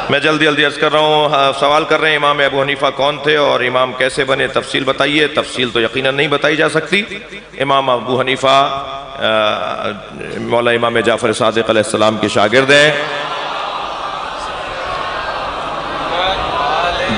میں جلدی عرض کر رہا ہوں، سوال کر رہے ہیں امام ابو حنیفہ کون تھے اور امام کیسے بنے، تفصیل بتائیے۔ تفصیل تو یقیناً نہیں بتائی جا سکتی۔ امام ابو حنیفہ مولا امام جعفر صادق علیہ السلام کے شاگرد ہیں۔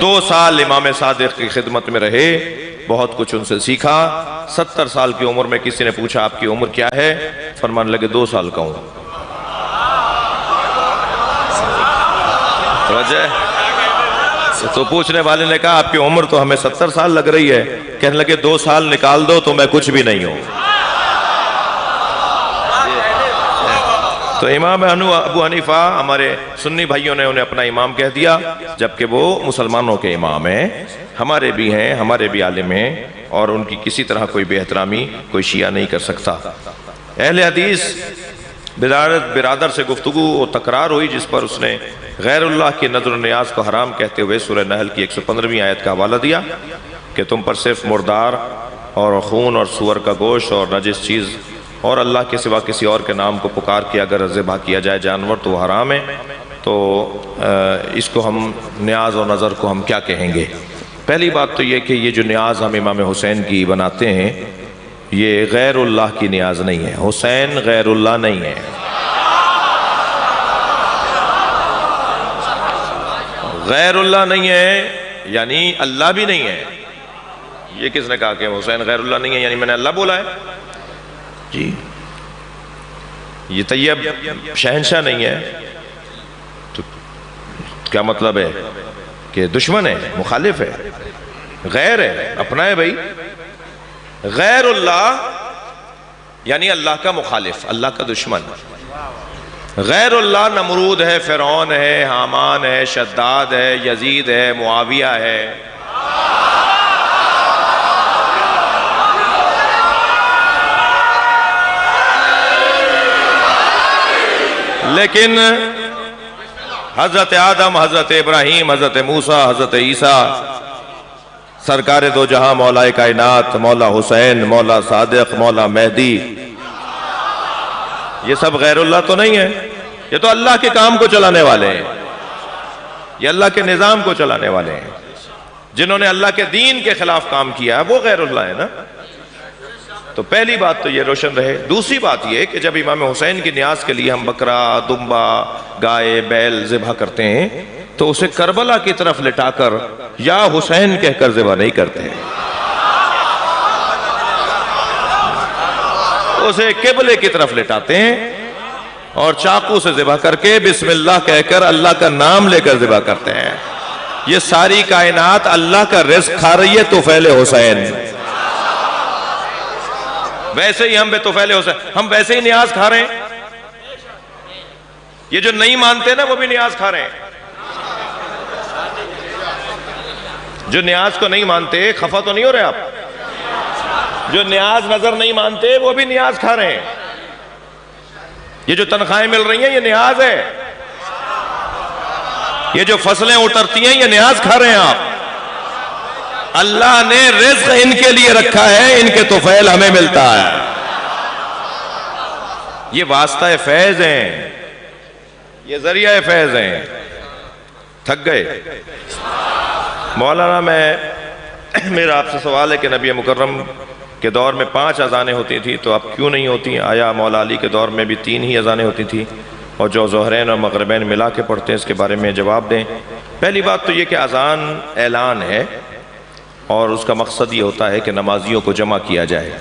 2 سال امام صادق کی خدمت میں رہے، بہت کچھ ان سے سیکھا۔ 70 سال کی عمر میں کسی نے پوچھا آپ کی عمر کیا ہے، فرمانے لگے 2 سال کا ہوں۔ تو پوچھنے والے نے کہا آپ کی عمر تو ہمیں 70 سال لگ رہی ہے، کہنے لگے 2 سال نکال دو تو میں کچھ بھی نہیں ہوں۔ تو امام ابو حنیفہ ہمارے سنی بھائیوں نے انہیں اپنا امام کہہ دیا، جبکہ وہ مسلمانوں کے امام ہیں، ہمارے بھی ہیں، ہمارے بھی عالم ہیں، اور ان کی کسی طرح کوئی بے احترامی کوئی شیعہ نہیں کر سکتا۔ اہل حدیث برادر سے گفتگو و تکرار ہوئی، جس پر اس نے غیر اللہ کی نظر و نیاز کو حرام کہتے ہوئے سورہ نحل کی 115ویں آیت کا حوالہ دیا کہ تم پر صرف مردار اور خون اور سور کا گوشت اور نجس چیز اور اللہ کے سوا کسی اور کے نام کو پکار کے اگر ذبح کیا جائے جانور تو وہ حرام ہے۔ تو اس کو ہم نیاز اور نظر کو ہم کیا کہیں گے؟ پہلی بات تو یہ کہ یہ جو نیاز ہم امام حسین کی بناتے ہیں یہ غیر اللہ کی نیاز نہیں ہے، حسین غیر اللہ نہیں ہے۔ غیر اللہ نہیں ہے یعنی اللہ بھی نہیں ہے۔ یہ کس نے کہا کہ حسین غیر اللہ نہیں ہے یعنی میں نے اللہ بولا ہے؟ جی یہ طیب شہنشاہ نہیں ہے تو کیا مطلب ہے کہ دشمن ہے، مخالف ہے، غیر ہے، اپنا ہے بھائی۔ غیر اللہ یعنی اللہ کا مخالف، اللہ کا دشمن۔ غیر اللہ نمرود ہے، فرعون ہے، حامان ہے، شداد ہے، یزید ہے، معاویہ ہے۔ لیکن حضرت آدم، حضرت ابراہیم، حضرت موسیٰ، حضرت عیسیٰ، سرکار دو جہاں مولا کائنات، مولا حسین، مولا صادق، مولا مہدی، یہ سب غیر اللہ تو نہیں ہے، یہ تو اللہ کے کام کو چلانے والے ہیں، یہ اللہ کے نظام کو چلانے والے ہیں۔ جنہوں نے اللہ کے دین کے خلاف کام کیا وہ غیر اللہ ہے نا۔ تو پہلی بات تو یہ روشن رہے۔ دوسری بات یہ کہ جب امام حسین کی نیاز کے لیے ہم بکرا، دمبا، گائے، بیل ذبح کرتے ہیں تو اسے کربلا کی طرف لٹا کر یا حسین کہہ کر ذبح نہیں کرتے ہیں، اسے قبلے کی طرف لٹاتے ہیں اور چاقو سے ذبح کر کے بسم اللہ کہہ کر اللہ کا نام لے کر ذبح کرتے ہیں۔ یہ ساری کائنات اللہ کا رزق کھا رہی ہے طفیل حسین۔ ویسے ہی ہم بے طفیل حسین، ہم ویسے ہی نیاز کھا رہے ہیں۔ یہ جو نہیں مانتے نا وہ بھی نیاز کھا رہے ہیں۔ جو نیاز کو نہیں مانتے خفا تو نہیں ہو رہے آپ؟ جو نیاز نظر نہیں مانتے وہ بھی نیاز کھا رہے ہیں۔ یہ جو تنخواہیں مل رہی ہیں یہ نیاز ہے، یہ جو فصلیں اترتی ہیں یہ نیاز کھا رہے ہیں آپ۔ اللہ نے رزق ان کے لیے رکھا ہے، ان کے طفیل ہمیں ملتا ہے۔ یہ واسطہ فیض ہیں، یہ ذریعہ فیض ہیں۔ تھک گئے مولانا؟ میرا آپ سے سوال ہے کہ نبی مکرم کے دور میں 5 اذانیں ہوتی تھی تو اب کیوں نہیں ہوتی؟ آیا مولا علی کے دور میں بھی 3 ہی اذانیں ہوتی تھی اور جو ظہرین اور مغربین ملا کے پڑھتے ہیں اس کے بارے میں جواب دیں۔ پہلی بات تو یہ کہ اذان اعلان ہے اور اس کا مقصد یہ ہوتا ہے کہ نمازیوں کو جمع کیا جائے۔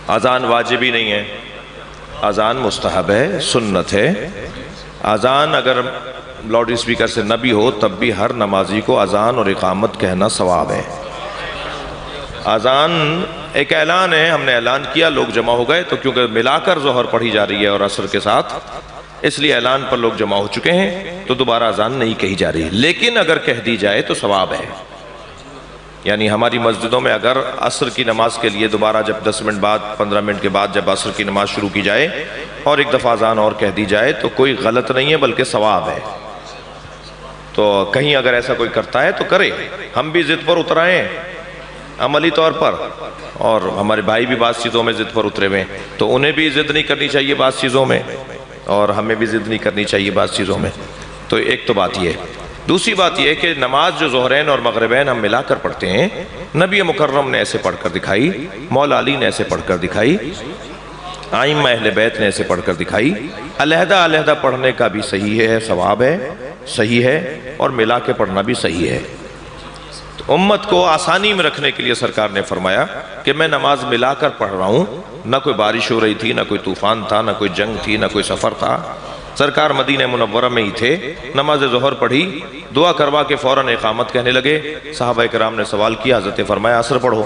اذان واجبی نہیں ہے، اذان مستحب ہے، سنت ہے۔ اذان اگر لاؤڈ اسپیکر سے نہ بھی ہو تب بھی ہر نمازی کو اذان اور اقامت کہنا ثواب ہے۔ اذان ایک اعلان ہے، ہم نے اعلان کیا، لوگ جمع ہو گئے، تو کیونکہ ملا کر ظہر پڑھی جا رہی ہے اور عصر کے ساتھ، اس لیے اعلان پر لوگ جمع ہو چکے ہیں تو دوبارہ اذان نہیں کہی جا رہی۔ لیکن اگر کہہ دی جائے تو ثواب ہے۔ یعنی ہماری مسجدوں میں اگر عصر کی نماز کے لیے دوبارہ جب 10 منٹ بعد 15 منٹ کے بعد جب عصر کی نماز شروع کی جائے اور ایک دفعہ اذان اور کہہ دی جائے تو کوئی غلط نہیں ہے بلکہ ثواب ہے۔ تو کہیں اگر ایسا کوئی کرتا ہے تو کرے، ہم بھی ضد پر اترائیں عملی طور پر، اور ہمارے بھائی بھی بعض چیزوں میں ضد پر اترے ہوئے ہیں تو انہیں بھی ضد نہیں کرنی چاہیے بعض چیزوں میں، اور ہمیں بھی ضد نہیں کرنی چاہیے بعض چیزوں میں۔ تو ایک تو بات یہ ہے۔ دوسری بات یہ ہے کہ نماز جو ظہرین اور مغربین ہم ملا کر پڑھتے ہیں، نبی مکرم نے ایسے پڑھ کر دکھائی، مولا علی نے ایسے پڑھ کر دکھائی، ائمہ اہل بیت نے ایسے پڑھ کر دکھائی۔ علیحدہ علیحدہ پڑھنے کا بھی صحیح ہے، ثواب ہے، صحیح ہے، اور ملا کے پڑھنا بھی صحیح ہے۔ تو امت کو آسانی میں رکھنے کے لیے سرکار نے فرمایا کہ میں نماز ملا کر پڑھ رہا ہوں، نہ کوئی بارش ہو رہی تھی، نہ کوئی طوفان تھا، نہ کوئی جنگ تھی، نہ کوئی سفر تھا، سرکار مدینہ منورہ میں ہی تھے، نماز ظہر پڑھی، دعا کروا کے فوراً اقامت کہنے لگے۔ صحابہ کرام نے سوال کیا، حضرت فرمایا عصر پڑھو،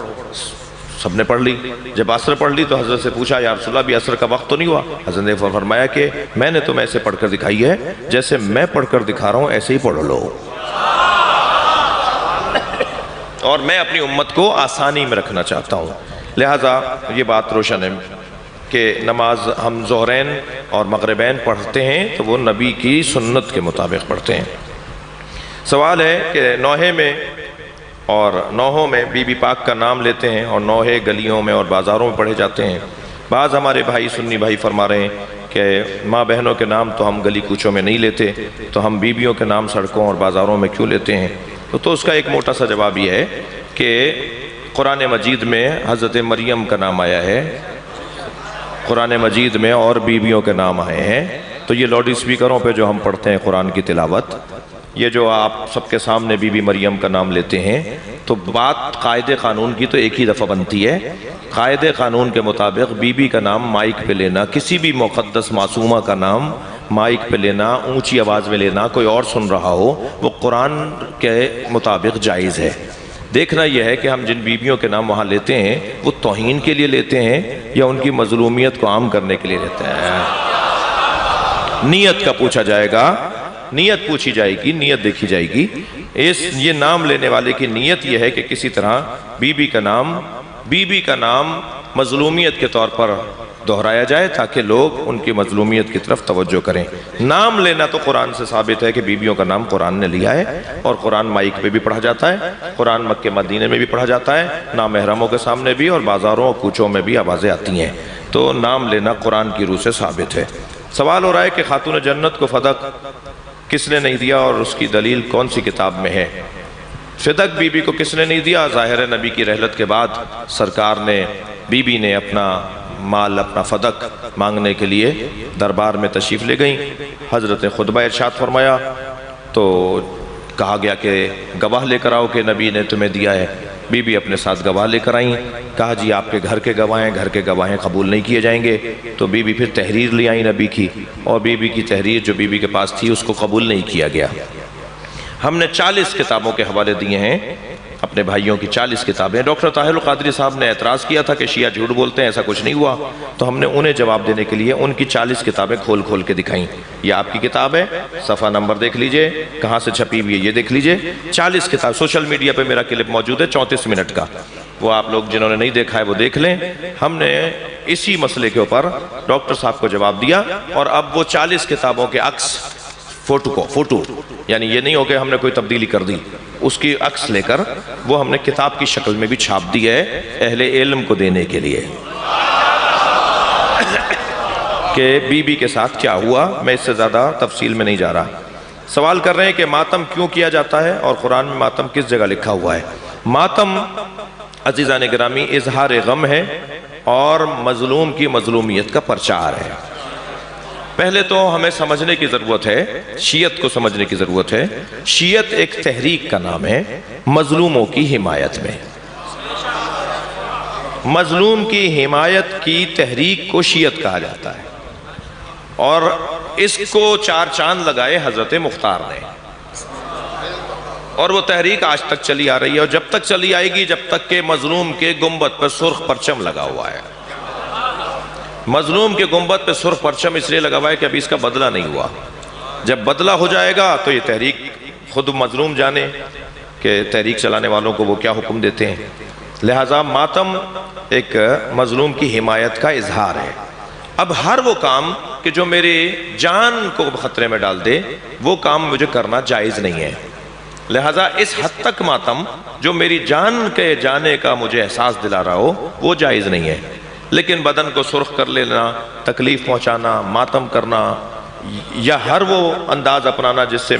سب نے پڑھ لی۔ جب عصر پڑھ لی تو حضرت سے پوچھا یا رسول اللہ بھی عصر کا وقت تو نہیں ہوا؟ حضرت نے فرمایا کہ میں نے تمہیں ایسے پڑھ کر دکھائی ہے، جیسے میں پڑھ کر دکھا رہا ہوں ایسے ہی پڑھ لو، اور میں اپنی امت کو آسانی میں رکھنا چاہتا ہوں۔ لہٰذا یہ بات روشن ہے کہ نماز ہم ظہرین اور مغربین پڑھتے ہیں تو وہ نبی کی سنت کے مطابق پڑھتے ہیں۔ سوال ہے کہ نوحے میں اور نوحوں میں بی بی پاک کا نام لیتے ہیں، اور نوحے گلیوں میں اور بازاروں میں پڑھے جاتے ہیں۔ بعض ہمارے بھائی سنی بھائی فرما رہے ہیں کہ ماں بہنوں کے نام تو ہم گلی کوچوں میں نہیں لیتے، تو ہم بیویوں کے نام سڑکوں اور بازاروں میں کیوں لیتے ہیں؟ تو اس کا ایک موٹا سا جواب یہ ہے کہ قرآن مجید میں حضرت مریم کا نام آیا ہے، قرآن مجید میں اور بیویوں کے نام آئے ہیں، تو یہ لاؤڈ اسپیکروں پہ جو ہم پڑھتے ہیں قرآن کی تلاوت، یہ جو آپ سب کے سامنے بی بی مریم کا نام لیتے ہیں، تو بات قاعدے قانون کی تو ایک ہی دفعہ بنتی ہے۔ قاعدے قانون کے مطابق بی بی کا نام مائک پہ لینا، کسی بھی مقدس معصومہ کا نام مائک پہ لینا، اونچی آواز میں لینا، کوئی اور سن رہا ہو، وہ قرآن کے مطابق جائز ہے۔ دیکھنا یہ ہے کہ ہم جن بیویوں کے نام وہاں لیتے ہیں وہ توہین کے لیے لیتے ہیں یا ان کی مظلومیت کو عام کرنے کے لیے لیتے ہیں۔ نیت کا پوچھا جائے گا، نیت پوچھی جائے گی، نیت دیکھی جائے گی۔ یہ نام لینے والے کی نیت یہ ہے کہ کسی طرح بی بی کا نام مظلومیت کے طور پر دہرایا جائے تاکہ لوگ ان کی مظلومیت کی طرف توجہ کریں۔ نام لینا تو قرآن سے ثابت ہے کہ بیویوں کا نام قرآن نے لیا ہے، اور قرآن مائک پہ بھی پڑھا جاتا ہے، قرآن مکہ مدینے میں بھی پڑھا جاتا ہے، نامحرموں کے سامنے بھی، اور بازاروں اور کوچوں میں بھی آوازیں آتی ہیں، تو نام لینا قرآن کی روح سے ثابت ہے۔ سوال ہو رہا ہے کہ خاتون جنت کو فدق کس نے نہیں دیا اور اس کی دلیل کون سی کتاب میں ہے؟ فدق بی بی کو کس نے نہیں دیا؟ ظاہر ہے نبی کی رحلت کے بعد سرکار نے، بی بی نے اپنا مال، اپنا فدق مانگنے کے لیے دربار میں تشریف لے گئیں۔ حضرت نے خطبہ ارشاد فرمایا تو کہا گیا کہ گواہ لے کر آؤ کہ نبی نے تمہیں دیا ہے۔ بی بی اپنے ساتھ گواہ لے کر آئیں، کہا جی آپ کے گھر کے گواہیں قبول نہیں کیے جائیں گے، تو بی بی پھر تحریر لے آئیں نبی کی، اور بی بی کی تحریر جو بی بی کے پاس تھی اس کو قبول نہیں کیا گیا۔ ہم نے 40 کتابوں کے حوالے دیے ہیں، اپنے بھائیوں کی 40 کتابیں۔ ڈاکٹر طاہر القادری صاحب نے اعتراض کیا تھا کہ شیعہ جھوٹ بولتے ہیں، ایسا کچھ نہیں ہوا، تو ہم نے انہیں جواب دینے کے لیے ان کی 40 کتابیں کھول کھول کے دکھائیں۔ یہ آپ کی کتاب ہے، صفحہ نمبر دیکھ لیجئے، کہاں سے چھپی ہوئی ہے یہ دیکھ لیجئے۔ 40 کتاب سوشل میڈیا پہ میرا کلپ موجود ہے 34 منٹ کا، وہ آپ لوگ جنہوں نے نہیں دیکھا ہے وہ دیکھ لیں۔ ہم نے اسی مسئلے کے اوپر ڈاکٹر صاحب کو جواب دیا، اور اب وہ 40 کتابوں کے عکس فوٹو، یعنی یہ نہیں ہو کہ ہم نے کوئی تبدیلی کر دی، اس کی عکس لے کر وہ ہم نے کتاب کی شکل میں بھی چھاپ دی ہے اہل علم کو دینے کے لیے کہ بی بی کے ساتھ کیا ہوا۔ میں اس سے زیادہ تفصیل میں نہیں جا رہا۔ سوال کر رہے ہیں کہ ماتم کیوں کیا جاتا ہے اور قرآن میں ماتم کس جگہ لکھا ہوا ہے؟ ماتم عزیزان گرامی اظہار غم ہے اور مظلوم کی مظلومیت کا پرچار ہے۔ پہلے تو ہمیں سمجھنے کی ضرورت ہے، شیعت کو سمجھنے کی ضرورت ہے۔ شیعت ایک تحریک کا نام ہے مظلوموں کی حمایت میں، مظلوم کی حمایت کی تحریک کو شیعت کہا جاتا ہے، اور اس کو 4 چاند لگائے حضرت مختار نے، اور وہ تحریک آج تک چلی آ رہی ہے، اور جب تک چلی آئے گی جب تک کہ مظلوم کے گنبد پر سرخ پرچم لگا ہوا ہے۔ مظلوم کے گنبد پہ سرخ پرچم اس لیے لگا ہوا ہے کہ ابھی اس کا بدلہ نہیں ہوا، جب بدلہ ہو جائے گا تو یہ تحریک خود مظلوم جانے کہ تحریک چلانے والوں کو وہ کیا حکم دیتے ہیں۔ لہٰذا ماتم ایک مظلوم کی حمایت کا اظہار ہے۔ اب ہر وہ کام کہ جو میرے جان کو خطرے میں ڈال دے وہ کام مجھے کرنا جائز نہیں ہے، لہٰذا اس حد تک ماتم جو میری جان کے جانے کا مجھے احساس دلا رہا ہو وہ جائز نہیں ہے۔ لیکن بدن کو سرخ کر لینا، تکلیف پہنچانا، ماتم کرنا، یا ہر وہ انداز اپنانا جس سے